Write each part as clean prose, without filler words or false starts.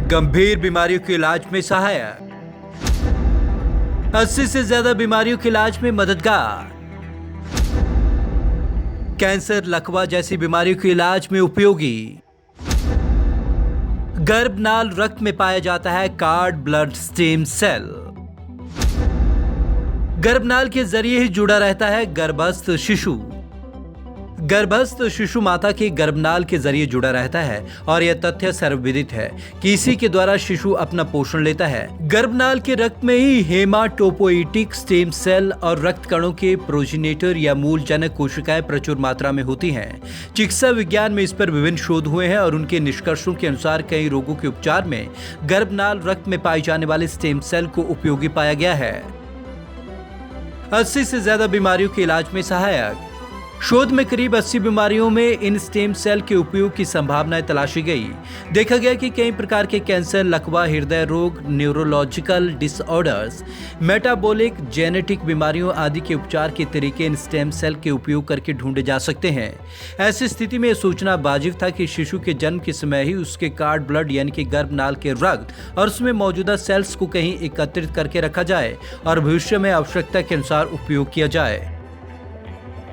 गंभीर बीमारियों के इलाज में सहायक, 80 से ज्यादा बीमारियों के इलाज में मददगार, कैंसर, लकवा जैसी बीमारियों के इलाज में उपयोगी। गर्भनाल रक्त में पाया जाता है कार्ड ब्लड स्टेम सेल। गर्भनाल के जरिए ही जुड़ा रहता है गर्भस्थ शिशु। गर्भस्थ शिशु माता के गर्भनाल के जरिए जुड़ा रहता है और यह तथ्य सर्वविदित है कि इसी के द्वारा शिशु अपना पोषण लेता है। गर्भनाल के रक्त में ही हेमाटोपोइटिक स्टेम सेल और रक्त कणों के प्रोजेनेटर या मूल जनक कोशिकाएं प्रचुर मात्रा में होती हैं। चिकित्सा विज्ञान में इस पर विभिन्न शोध हुए हैं और उनके निष्कर्षों के अनुसार कई रोगों के उपचार में गर्भनाल रक्त में पाए जाने वाले स्टेम सेल को उपयोगी पाया गया है। 80 से ज्यादा बीमारियों के इलाज में सहायक। शोध में करीब 80 बीमारियों में इन स्टेम सेल के उपयोग की संभावनाएं तलाशी गई। देखा गया कि कई प्रकार के कैंसर, लकवा, हृदय रोग, न्यूरोलॉजिकल डिसऑर्डर्स, मेटाबॉलिक, जेनेटिक बीमारियों आदि के उपचार के तरीके इन स्टेम सेल के उपयोग करके ढूंढे जा सकते हैं। ऐसी स्थिति में यह सोचना वाजिब था कि शिशु के जन्म के समय ही उसके कार्ड ब्लड यानी कि गर्भनाल के रक्त और उसमें मौजूदा सेल्स को कहीं एकत्रित करके रखा जाए और भविष्य में आवश्यकता के अनुसार उपयोग किया जाए।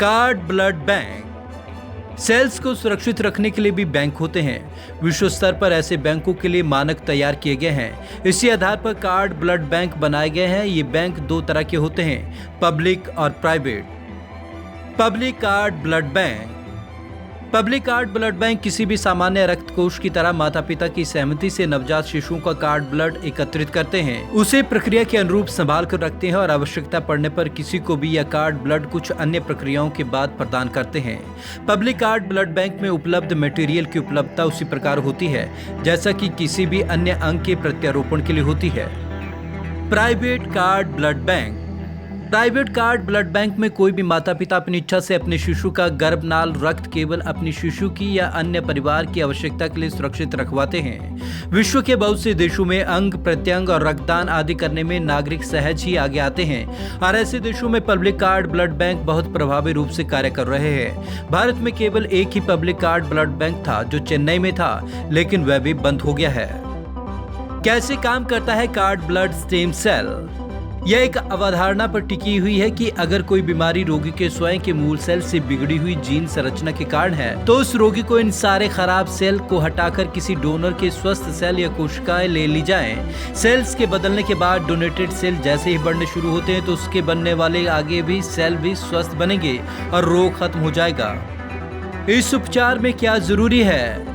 Card blood bank. सेल्स को सुरक्षित रखने के लिए भी बैंक होते हैं। विश्व स्तर पर ऐसे बैंकों के लिए मानक तैयार किए गए हैं। इसी आधार पर कार्ड ब्लड बैंक बनाए गए हैं। ये बैंक दो तरह के होते हैं, पब्लिक और private. Public card blood bank. Public card blood bank किसी भी सामान्य रक्त कोष की तरह माता पिता की सहमति से नवजात शिशुओं का कार्ड ब्लड एकत्रित करते हैं, उसे प्रक्रिया के अनुरूप संभाल कर रखते हैं और आवश्यकता पड़ने पर किसी को भी यह कार्ड ब्लड कुछ अन्य प्रक्रियाओं के बाद प्रदान करते हैं। पब्लिक कार्ड ब्लड बैंक में उपलब्ध मटेरियल की उपलब्धता उसी प्रकार होती है जैसा कि किसी भी अन्य अंग के प्रत्यारोपण के लिए होती है। Private card blood bank. Private card blood bank में कोई भी माता पिता अपनी इच्छा से अपने शिशु का गर्भनाल रक्त केवल अपनी शिशु की या अन्य परिवार की आवश्यकता के लिए सुरक्षित रखवाते हैं। विश्व के बहुत से देशों में अंग प्रत्यंग और रक्तदान आदि करने में नागरिक सहज ही आगे आते हैं और ऐसे देशों में पब्लिक कार्ड ब्लड बैंक बहुत प्रभावी रूप से कार्य कर रहे हैं। भारत में केवल एक ही पब्लिक कार्ड ब्लड बैंक था जो चेन्नई में था, लेकिन वह भी बंद हो गया है। कैसे काम करता है कार्ड ब्लड स्टेम सेल? यह एक अवधारणा पर टिकी हुई है कि अगर कोई बीमारी रोगी के स्वयं के मूल सेल से बिगड़ी हुई जीन संरचना के कारण है तो उस रोगी को इन सारे खराब सेल को हटाकर किसी डोनर के स्वस्थ सेल या कोशिकाएं ले ली जाएं। सेल्स के बदलने के बाद डोनेटेड सेल जैसे ही बढ़ने शुरू होते हैं तो उसके बनने वाले आगे भी सेल भी स्वस्थ बनेंगे और रोग खत्म हो जाएगा। इस उपचार में क्या जरूरी है?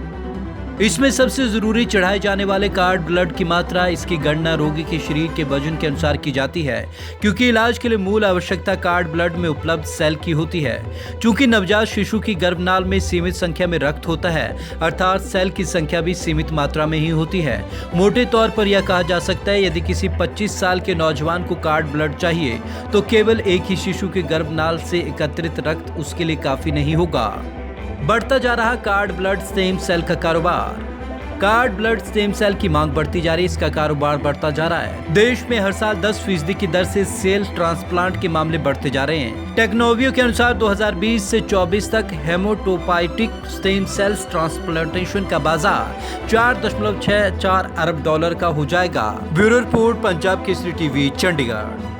इसमें सबसे जरूरी चढ़ाए जाने वाले कार्ड ब्लड की मात्रा। इसकी गणना रोगी के शरीर के वजन के अनुसार की जाती है क्योंकि इलाज के लिए मूल आवश्यकता कार्ड ब्लड में उपलब्ध सेल की होती है। चूंकि नवजात शिशु की गर्भनाल में सीमित संख्या में रक्त होता है, अर्थात सेल की संख्या भी सीमित मात्रा में ही होती है। मोटे तौर पर यह कहा जा सकता है यदि किसी 25 साल के नौजवान को कार्ड ब्लड चाहिए तो केवल एक ही शिशु के गर्भनाल से एकत्रित रक्त उसके लिए काफी नहीं होगा। बढ़ता जा रहा कार्ड ब्लड स्टेम सेल का कारोबार। कार्ड ब्लड स्टेम सेल की मांग बढ़ती जा रही है, इसका कारोबार बढ़ता जा रहा है। देश में हर साल 10% की दर से सेल ट्रांसप्लांट के मामले बढ़ते जा रहे हैं। टेक्नोवियो के अनुसार 2020 से 24 तक हेमोटोपाइटिक स्टेम सेल्स ट्रांसप्लांटेशन का बाजार $4.64 अरब का हो जाएगा। Bureau report, Punjab Kesari TV, Chandigarh.